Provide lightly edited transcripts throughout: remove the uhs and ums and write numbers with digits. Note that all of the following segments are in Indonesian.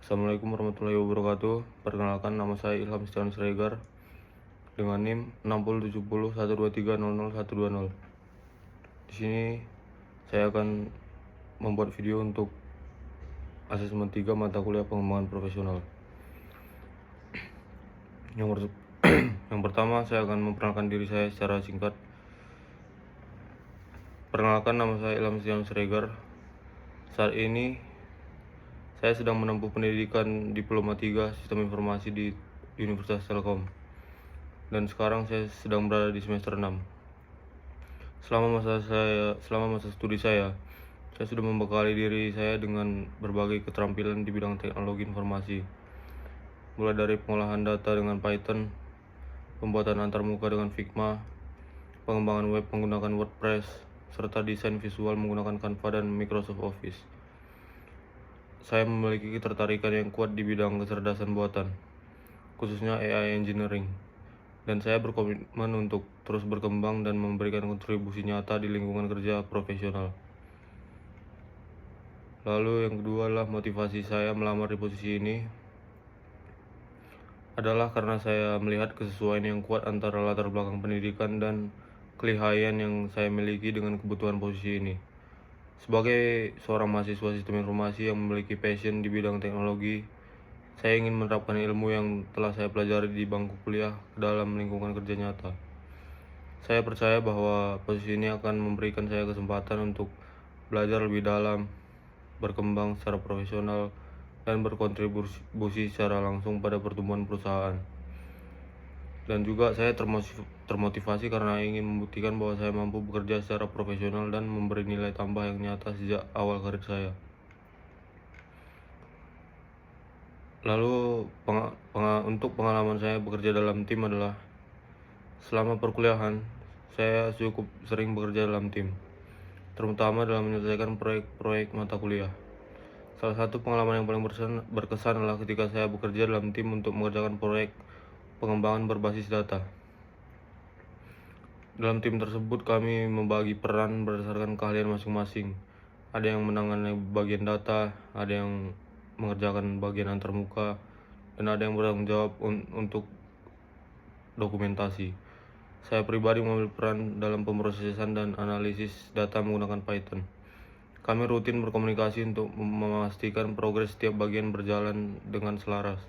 Assalamualaikum warahmatullahi wabarakatuh. Perkenalkan, nama saya Ilham Setiawan Siregar dengan NIM 607012300120. Di sini saya akan membuat video untuk asesmen 3 mata kuliah pengembangan profesional. Yang pertama, saya akan memperkenalkan diri saya secara singkat. Perkenalkan, nama saya Ilham Setiawan Siregar. Saat ini saya sedang menempuh pendidikan Diploma 3 Sistem Informasi di Universitas Telkom. Dan sekarang saya sedang berada di semester 6. Selama masa studi saya sudah membekali diri saya dengan berbagai keterampilan di bidang teknologi informasi, mulai dari pengolahan data dengan Python, pembuatan antarmuka dengan Figma, pengembangan web menggunakan WordPress, serta desain visual menggunakan Canva dan Microsoft Office. Saya memiliki ketertarikan yang kuat di bidang kecerdasan buatan, khususnya AI Engineering, dan saya berkomitmen untuk terus berkembang dan memberikan kontribusi nyata di lingkungan kerja profesional. Lalu yang kedua adalah motivasi saya melamar di posisi ini adalah karena saya melihat kesesuaian yang kuat antara latar belakang pendidikan dan kelihayan yang saya miliki dengan kebutuhan posisi ini. Sebagai seorang mahasiswa sistem informasi yang memiliki passion di bidang teknologi, saya ingin menerapkan ilmu yang telah saya pelajari di bangku kuliah ke dalam lingkungan kerja nyata. Saya percaya bahwa posisi ini akan memberikan saya kesempatan untuk belajar lebih dalam, berkembang secara profesional, dan berkontribusi secara langsung pada pertumbuhan perusahaan. Dan juga saya termotivasi karena ingin membuktikan bahwa saya mampu bekerja secara profesional dan memberi nilai tambah yang nyata sejak awal karir saya. Lalu untuk pengalaman saya bekerja dalam tim adalah selama perkuliahan saya cukup sering bekerja dalam tim, terutama dalam menyelesaikan proyek-proyek mata kuliah. Salah satu pengalaman yang paling berkesan adalah ketika saya bekerja dalam tim untuk mengerjakan proyek pengembangan berbasis data. Dalam tim tersebut kami membagi peran berdasarkan keahlian masing-masing. Ada yang menangani bagian data, ada yang mengerjakan bagian antarmuka, dan ada yang bertanggung jawab untuk dokumentasi. Saya pribadi mengambil peran dalam pemrosesan dan analisis data menggunakan Python. Kami rutin berkomunikasi untuk memastikan progres setiap bagian berjalan dengan selaras.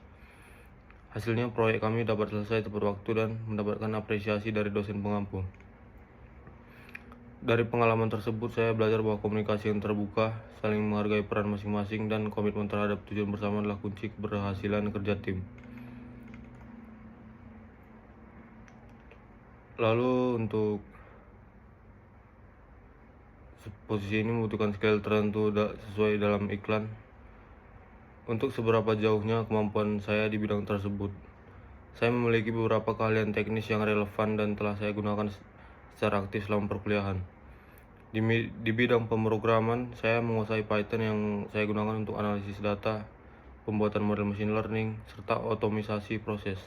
Hasilnya proyek kami dapat selesai tepat waktu dan mendapatkan apresiasi dari dosen pengampu. Dari pengalaman tersebut saya belajar bahwa komunikasi yang terbuka, saling menghargai peran masing-masing, dan komitmen terhadap tujuan bersama adalah kunci keberhasilan kerja tim. Lalu untuk posisi ini membutuhkan skill tertentu sesuai dalam iklan. Untuk seberapa jauhnya kemampuan saya di bidang tersebut, saya memiliki beberapa keahlian teknis yang relevan dan telah saya gunakan secara aktif selama perkuliahan. Di bidang pemrograman, saya menguasai Python yang saya gunakan untuk analisis data, pembuatan model machine learning, serta otomisasi proses.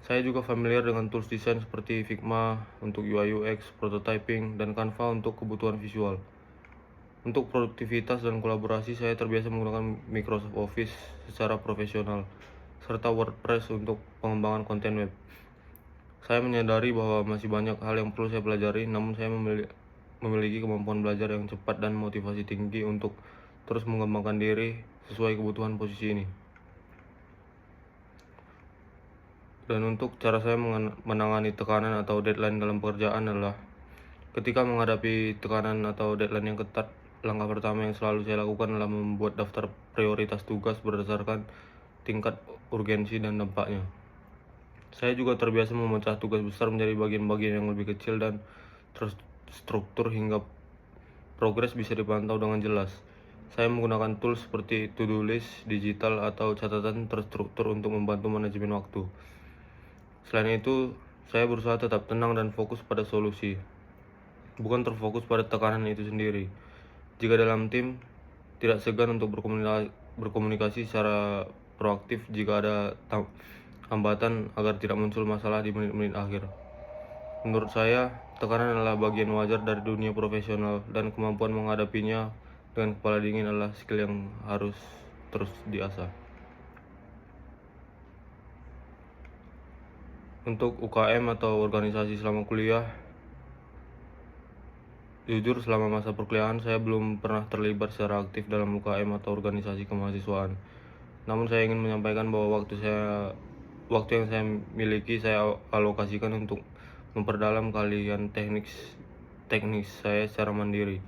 Saya juga familiar dengan tools desain seperti Figma untuk UI UX, prototyping, dan Canva untuk kebutuhan visual. Untuk produktivitas dan kolaborasi, saya terbiasa menggunakan Microsoft Office secara profesional, serta WordPress untuk pengembangan konten web. Saya menyadari bahwa masih banyak hal yang perlu saya pelajari, namun saya memiliki kemampuan belajar yang cepat dan motivasi tinggi untuk terus mengembangkan diri sesuai kebutuhan posisi ini. Dan untuk cara saya menangani tekanan atau deadline dalam pekerjaan adalah ketika menghadapi tekanan atau deadline yang ketat, langkah pertama yang selalu saya lakukan adalah membuat daftar prioritas tugas berdasarkan tingkat urgensi dan dampaknya. Saya juga terbiasa memecah tugas besar menjadi bagian-bagian yang lebih kecil dan terstruktur hingga progres bisa dipantau dengan jelas. Saya menggunakan tools seperti to-do list digital atau catatan terstruktur untuk membantu manajemen waktu. Selain itu, saya berusaha tetap tenang dan fokus pada solusi, bukan terfokus pada tekanan itu sendiri. Jika dalam tim, tidak segan untuk berkomunikasi secara proaktif jika ada hambatan agar tidak muncul masalah di menit-menit akhir. Menurut saya, tekanan adalah bagian wajar dari dunia profesional dan kemampuan menghadapinya dengan kepala dingin adalah skill yang harus terus diasah. Untuk UKM atau organisasi selama kuliah, jujur selama masa perkuliahan saya belum pernah terlibat secara aktif dalam UKM atau organisasi kemahasiswaan. Namun saya ingin menyampaikan bahwa waktu yang saya miliki saya alokasikan untuk memperdalam keahlian teknis saya secara mandiri,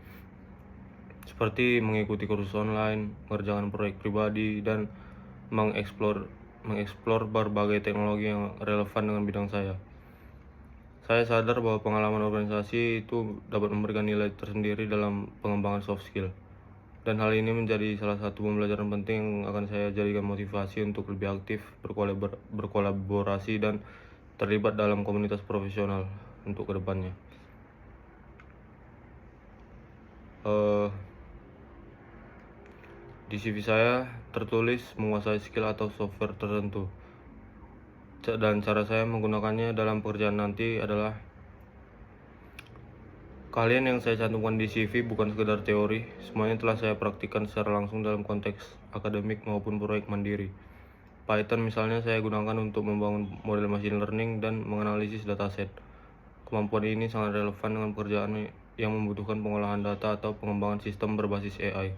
seperti mengikuti kursus online, mengerjakan proyek pribadi, dan mengeksplor berbagai teknologi yang relevan dengan bidang saya. Saya sadar bahwa pengalaman organisasi itu dapat memberikan nilai tersendiri dalam pengembangan soft skill. Dan hal ini menjadi salah satu pembelajaran penting yang akan saya jadikan motivasi untuk lebih aktif, berkolaborasi, dan terlibat dalam komunitas profesional untuk kedepannya. Di CV saya tertulis menguasai skill atau software tertentu. Dan cara saya menggunakannya dalam pekerjaan nanti adalah keahlian yang saya cantumkan di CV bukan sekedar teori, semuanya telah saya praktikkan secara langsung dalam konteks akademik maupun proyek mandiri. Python misalnya saya gunakan untuk membangun model machine learning dan menganalisis dataset. Kemampuan ini sangat relevan dengan pekerjaan yang membutuhkan pengolahan data atau pengembangan sistem berbasis AI.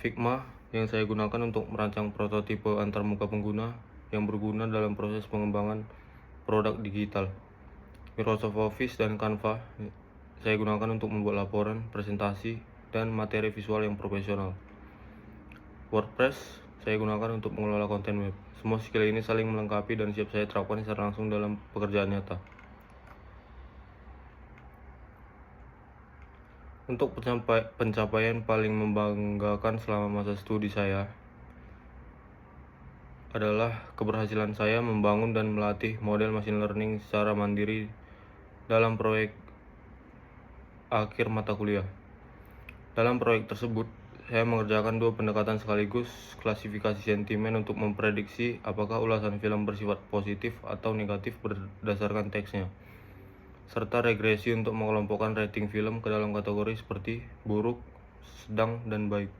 Figma yang saya gunakan untuk merancang prototipe antarmuka pengguna yang berguna dalam proses pengembangan produk digital. Microsoft Office dan Canva saya gunakan untuk membuat laporan, presentasi, dan materi visual yang profesional. WordPress saya gunakan untuk mengelola konten web. Semua skill ini saling melengkapi dan siap saya terapkan secara langsung dalam pekerjaan nyata. Untuk pencapaian paling membanggakan selama masa studi saya adalah keberhasilan saya membangun dan melatih model machine learning secara mandiri dalam proyek akhir mata kuliah. Dalam proyek tersebut, saya mengerjakan dua pendekatan sekaligus, klasifikasi sentimen untuk memprediksi apakah ulasan film bersifat positif atau negatif berdasarkan teksnya, serta regresi untuk mengelompokkan rating film ke dalam kategori seperti buruk, sedang, dan baik.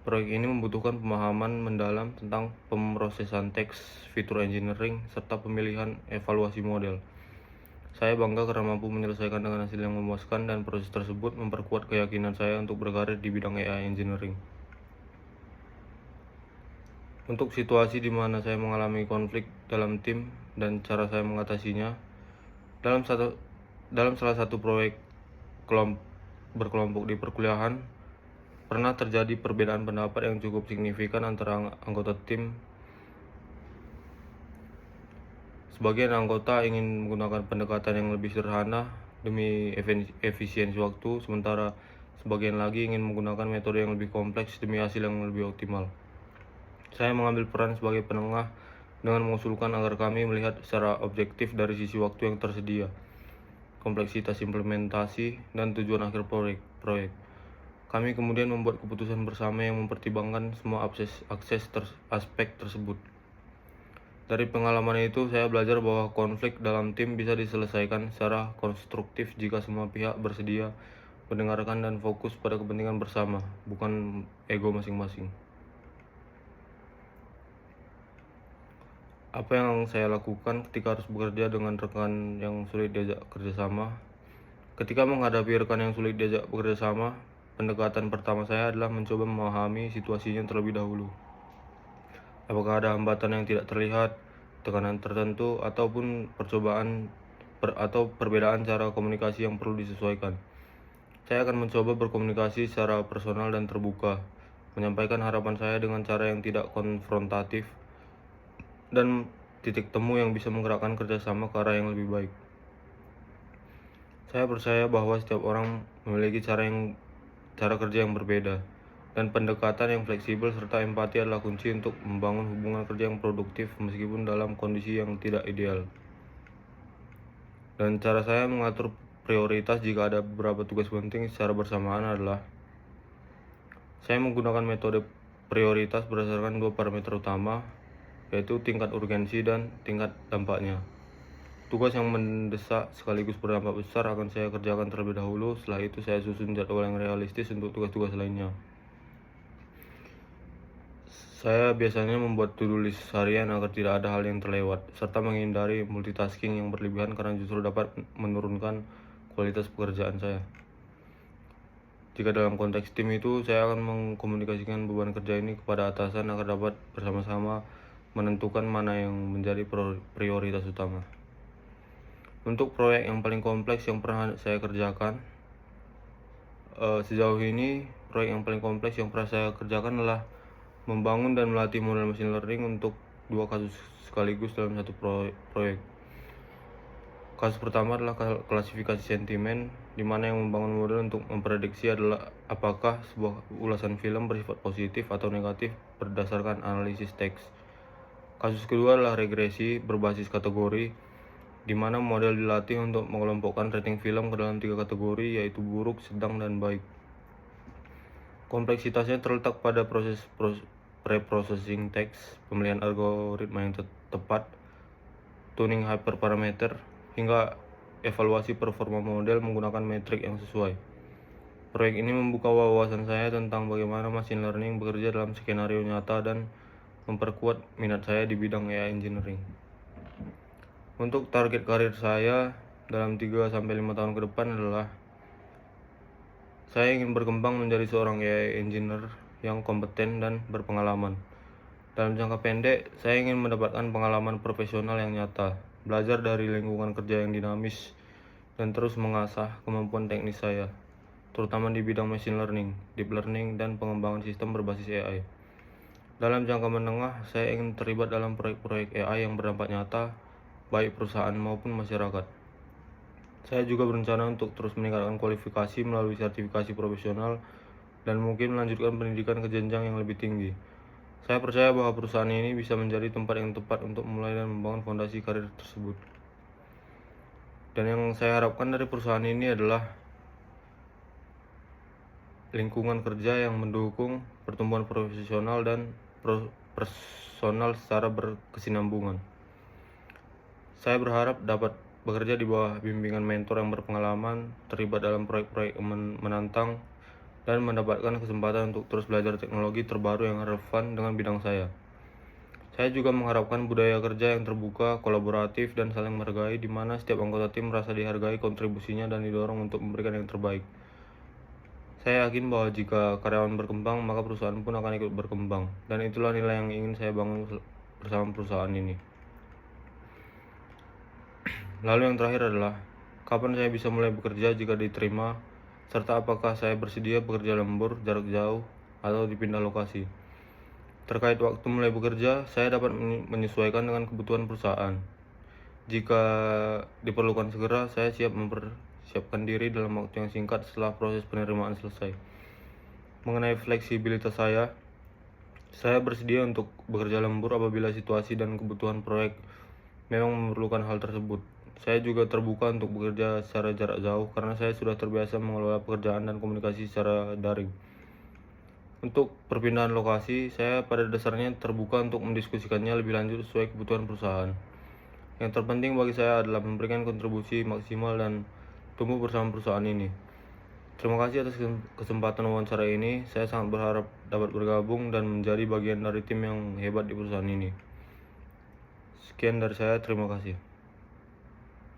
Proyek ini membutuhkan pemahaman mendalam tentang pemrosesan teks, fitur engineering, serta pemilihan evaluasi model. Saya bangga karena mampu menyelesaikan dengan hasil yang memuaskan, dan proses tersebut memperkuat keyakinan saya untuk berkarir di bidang AI engineering. Untuk situasi di mana saya mengalami konflik dalam tim dan cara saya mengatasinya, dalam salah satu proyek berkelompok di perkuliahan, pernah terjadi perbedaan pendapat yang cukup signifikan antara anggota tim. Sebagian anggota ingin menggunakan pendekatan yang lebih sederhana demi efisiensi waktu, sementara sebagian lagi ingin menggunakan metode yang lebih kompleks demi hasil yang lebih optimal. Saya mengambil peran sebagai penengah dengan mengusulkan agar kami melihat secara objektif dari sisi waktu yang tersedia, kompleksitas implementasi, dan tujuan akhir proyek. Kami kemudian membuat keputusan bersama yang mempertimbangkan semua aspek tersebut. Dari pengalaman itu, saya belajar bahwa konflik dalam tim bisa diselesaikan secara konstruktif jika semua pihak bersedia mendengarkan dan fokus pada kepentingan bersama, bukan ego masing-masing. Apa yang saya lakukan ketika harus bekerja dengan rekan yang sulit diajak kerjasama? Ketika menghadapi rekan yang sulit diajak bekerjasama, pendekatan pertama saya adalah mencoba memahami situasinya terlebih dahulu. Apakah ada hambatan yang tidak terlihat, tekanan tertentu, ataupun perbedaan cara komunikasi yang perlu disesuaikan. Saya akan mencoba berkomunikasi secara personal dan terbuka, menyampaikan harapan saya dengan cara yang tidak konfrontatif, dan titik temu yang bisa menggerakkan kerjasama ke arah yang lebih baik. Saya percaya bahwa setiap orang memiliki cara kerja yang berbeda, dan pendekatan yang fleksibel serta empati adalah kunci untuk membangun hubungan kerja yang produktif meskipun dalam kondisi yang tidak ideal. Dan cara saya mengatur prioritas jika ada beberapa tugas penting secara bersamaan adalah saya menggunakan metode prioritas berdasarkan dua parameter utama, yaitu tingkat urgensi dan tingkat dampaknya. Tugas yang mendesak sekaligus berdampak besar akan saya kerjakan terlebih dahulu, setelah itu saya susun jadwal yang realistis untuk tugas-tugas lainnya. Saya biasanya membuat to-do list harian agar tidak ada hal yang terlewat, serta menghindari multitasking yang berlebihan karena justru dapat menurunkan kualitas pekerjaan saya. Jika dalam konteks tim itu, saya akan mengkomunikasikan beban kerja ini kepada atasan agar dapat bersama-sama menentukan mana yang menjadi prioritas utama. Untuk proyek yang paling kompleks yang pernah saya kerjakan, sejauh ini proyek yang paling kompleks yang pernah saya kerjakan adalah membangun dan melatih model machine learning untuk 2 kasus sekaligus dalam satu proyek. Kasus pertama adalah klasifikasi sentimen, di mana yang membangun model untuk memprediksi adalah apakah sebuah ulasan film bersifat positif atau negatif berdasarkan analisis teks. Kasus kedua adalah regresi berbasis kategori, di mana model dilatih untuk mengelompokkan rating film ke dalam 3 kategori, yaitu buruk, sedang, dan baik. Kompleksitasnya terletak pada proses pre-processing teks, pemilihan algoritma yang tepat, tuning hyperparameter, hingga evaluasi performa model menggunakan metrik yang sesuai. Proyek ini membuka wawasan saya tentang bagaimana machine learning bekerja dalam skenario nyata dan memperkuat minat saya di bidang AI engineering. Untuk target karir saya dalam 3-5 tahun ke depan adalah saya ingin berkembang menjadi seorang AI engineer yang kompeten dan berpengalaman. Dalam jangka pendek, saya ingin mendapatkan pengalaman profesional yang nyata, belajar dari lingkungan kerja yang dinamis, dan terus mengasah kemampuan teknis saya, terutama di bidang machine learning, deep learning, dan pengembangan sistem berbasis AI. Dalam jangka menengah, saya ingin terlibat dalam proyek-proyek AI yang berdampak nyata, baik perusahaan maupun masyarakat. Saya juga berencana untuk terus meningkatkan kualifikasi melalui sertifikasi profesional dan mungkin melanjutkan pendidikan ke jenjang yang lebih tinggi. Saya percaya bahwa perusahaan ini bisa menjadi tempat yang tepat untuk memulai dan membangun fondasi karir tersebut. Dan yang saya harapkan dari perusahaan ini adalah lingkungan kerja yang mendukung pertumbuhan profesional dan personal secara berkesinambungan. Saya berharap dapat bekerja di bawah bimbingan mentor yang berpengalaman, terlibat dalam proyek-proyek menantang, dan mendapatkan kesempatan untuk terus belajar teknologi terbaru yang relevan dengan bidang saya. Saya juga mengharapkan budaya kerja yang terbuka, kolaboratif, dan saling menghargai, di mana setiap anggota tim merasa dihargai kontribusinya dan didorong untuk memberikan yang terbaik. Saya yakin bahwa jika karyawan berkembang, maka perusahaan pun akan ikut berkembang, dan itulah nilai yang ingin saya bangun bersama perusahaan ini. Lalu yang terakhir adalah, kapan saya bisa mulai bekerja jika diterima, serta apakah saya bersedia bekerja lembur, jarak jauh, atau dipindah lokasi. Terkait waktu mulai bekerja, saya dapat menyesuaikan dengan kebutuhan perusahaan. Jika diperlukan segera, saya siap mempersiapkan diri dalam waktu yang singkat setelah proses penerimaan selesai. Mengenai fleksibilitas saya bersedia untuk bekerja lembur apabila situasi dan kebutuhan proyek memang memerlukan hal tersebut. Saya juga terbuka untuk bekerja secara jarak jauh karena saya sudah terbiasa mengelola pekerjaan dan komunikasi secara daring. Untuk perpindahan lokasi, saya pada dasarnya terbuka untuk mendiskusikannya lebih lanjut sesuai kebutuhan perusahaan. Yang terpenting bagi saya adalah memberikan kontribusi maksimal dan tumbuh bersama perusahaan ini. Terima kasih atas kesempatan wawancara ini. Saya sangat berharap dapat bergabung dan menjadi bagian dari tim yang hebat di perusahaan ini. Sekian dari saya, terima kasih.